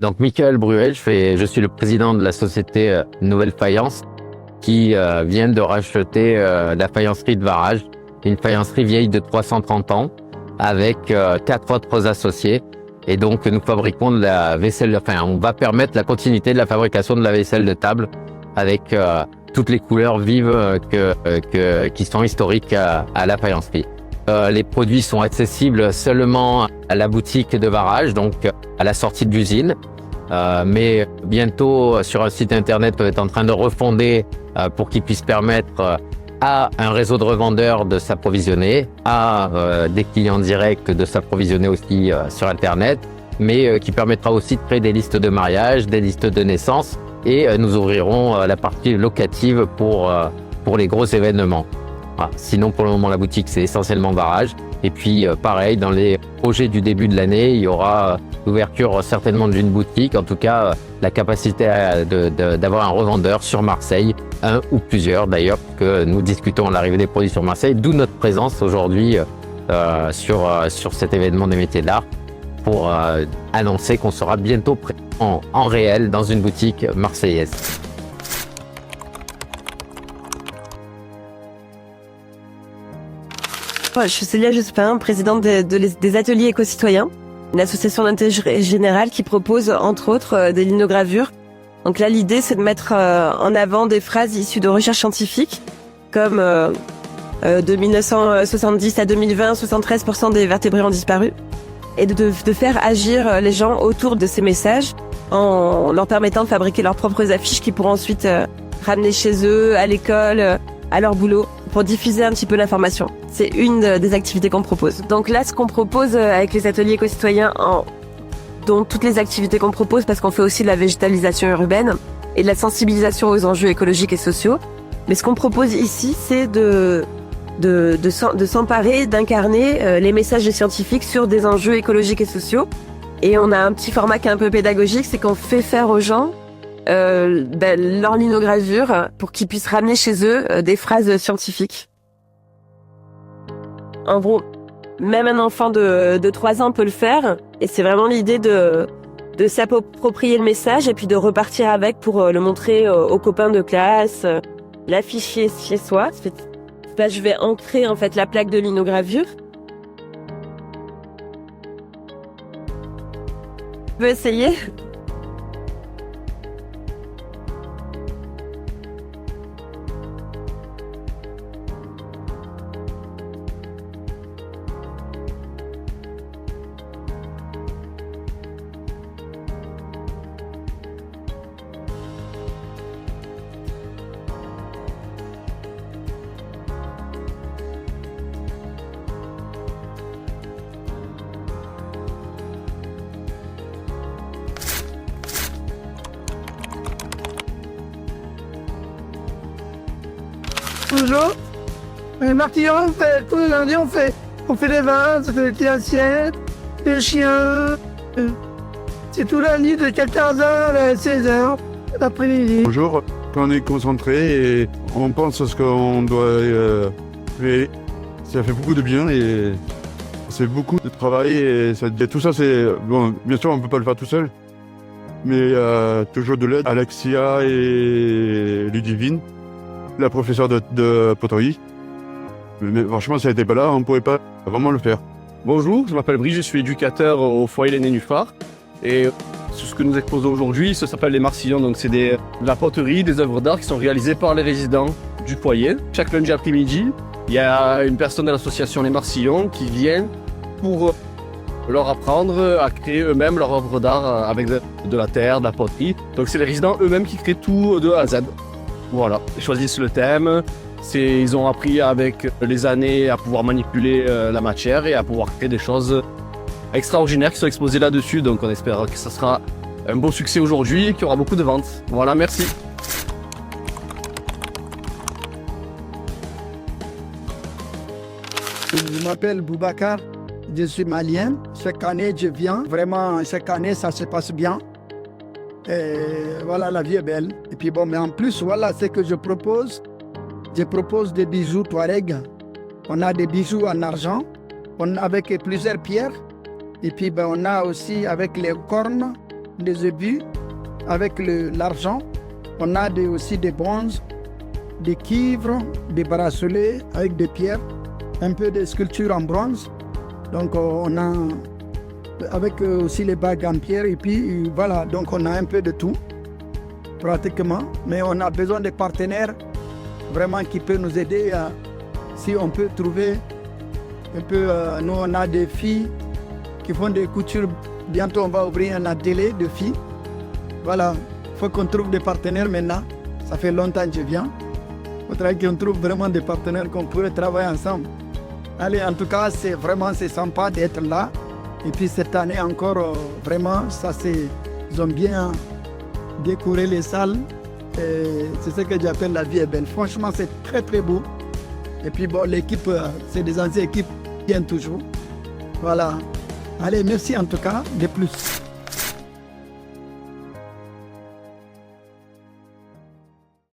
Donc, Michael Bruel, je suis le président de la société Nouvelle Faïence qui vient de racheter la faïencerie de Varage, une faïencerie vieille de 330 ans avec 4 autres associés. Et donc, nous fabriquons de la vaisselle, enfin, on va permettre la continuité de la fabrication de la vaisselle de table avec toutes les couleurs vives qui sont historiques à la faïencerie. Les produits sont accessibles seulement à la boutique de Varage, donc à la sortie de l'usine. Mais bientôt, sur un site internet, on est en train de refonder pour qu'il puisse permettre à un réseau de revendeurs de s'approvisionner, à des clients directs de s'approvisionner aussi sur internet, mais qui permettra aussi de créer des listes de mariage, des listes de naissance, et nous ouvrirons la partie locative pour les gros événements. Voilà. Sinon, pour le moment, la boutique, c'est essentiellement Varage. Et puis, pareil, dans les projets du début de l'année, il y aura l'ouverture certainement d'une boutique, en tout cas, la capacité d'avoir un revendeur sur Marseille, un ou plusieurs d'ailleurs, que nous discutons l'arrivée des produits sur Marseille, d'où notre présence aujourd'hui sur cet événement des métiers de l'art pour annoncer qu'on sera bientôt présent en réel dans une boutique marseillaise. Je suis Célia Jospin, présidente des ateliers éco-citoyens, une association d'intérêt général qui propose entre autres des linogravures. Donc là, l'idée, c'est de mettre en avant des phrases issues de recherches scientifiques, comme de 1970 à 2020, 73% des vertébrés ont disparu, et de faire agir les gens autour de ces messages en leur permettant de fabriquer leurs propres affiches qu'ils pourront ensuite ramener chez eux, à l'école, à leur boulot, pour diffuser un petit peu l'information. C'est une des activités qu'on propose. Donc là, ce qu'on propose avec les ateliers éco-citoyens, dont toutes les activités qu'on propose, parce qu'on fait aussi de la végétalisation urbaine et de la sensibilisation aux enjeux écologiques et sociaux. Mais ce qu'on propose ici, c'est de s'emparer, d'incarner les messages des scientifiques sur des enjeux écologiques et sociaux. Et on a un petit format qui est un peu pédagogique, c'est qu'on fait faire aux gens leur linogravure pour qu'ils puissent ramener chez eux des phrases scientifiques. En gros, même un enfant de 3 ans peut le faire, et c'est vraiment l'idée de s'approprier le message et puis de repartir avec pour le montrer aux copains de classe, l'afficher chez soi. Je vais ancrer en fait la plaque de linogravure. Tu veux essayer ? Bonjour. Martillon, tous les lundis, on fait des vins, on fait des assiettes, des chiens. C'est tout lundi de 14h à 16h l'après-midi. Bonjour, quand on est concentré et on pense à ce qu'on doit créer, ça fait beaucoup de bien et c'est beaucoup de travail et tout ça, c'est bon, bien sûr, on ne peut pas le faire tout seul, mais toujours de l'aide. Alexia et Ludivine, la professeure de poterie. Mais franchement, si elle n'était pas là, on ne pourrait pas vraiment le faire. Bonjour, je m'appelle Brice, je suis éducateur au foyer Les Nénuphars. Et ce que nous exposons aujourd'hui, ça s'appelle les Marsillons. Donc c'est de la poterie, des œuvres d'art qui sont réalisées par les résidents du foyer. Chaque lundi après-midi, il y a une personne de l'association Les Marsillons qui vient pour leur apprendre à créer eux-mêmes leur œuvre d'art avec de la terre, de la poterie. Donc c'est les résidents eux-mêmes qui créent tout de A à Z. Voilà, ils choisissent le thème. Ils ont appris avec les années à pouvoir manipuler la matière et à pouvoir créer des choses extraordinaires qui sont exposées là-dessus. Donc on espère que ça sera un beau succès aujourd'hui et qu'il y aura beaucoup de ventes. Voilà, merci. Je m'appelle Boubacar, je suis malien. Chaque année, je viens. Vraiment, chaque année, ça se passe bien. Et voilà, la vie est belle. Et puis bon, mais en plus, voilà ce que je propose. Je propose des bijoux Touareg. On a des bijoux en argent, avec plusieurs pierres. Et puis on a aussi avec les cornes, des ébus avec l'argent. On a aussi des bronzes, des cuivres, des bracelets avec des pierres, un peu de sculptures en bronze. Donc on a avec aussi les bagues en pierre et puis voilà, donc on a un peu de tout pratiquement. Mais on a besoin de partenaires vraiment qui peuvent nous aider si on peut trouver un peu. Nous on a des filles qui font des coutures. Bientôt on va ouvrir un atelier de filles. Voilà, il faut qu'on trouve des partenaires maintenant. Ça fait longtemps que je viens. Il faudrait qu'on trouve vraiment des partenaires qu'on pourrait travailler ensemble. Allez, en tout cas, c'est sympa d'être là. Et puis cette année encore, vraiment, ils ont bien décoré les salles. C'est ce que j'appelle la vie est belle. Franchement, c'est très très beau. Et puis bon, l'équipe, c'est des anciennes équipes qui viennent toujours. Voilà. Allez, merci en tout cas, de plus.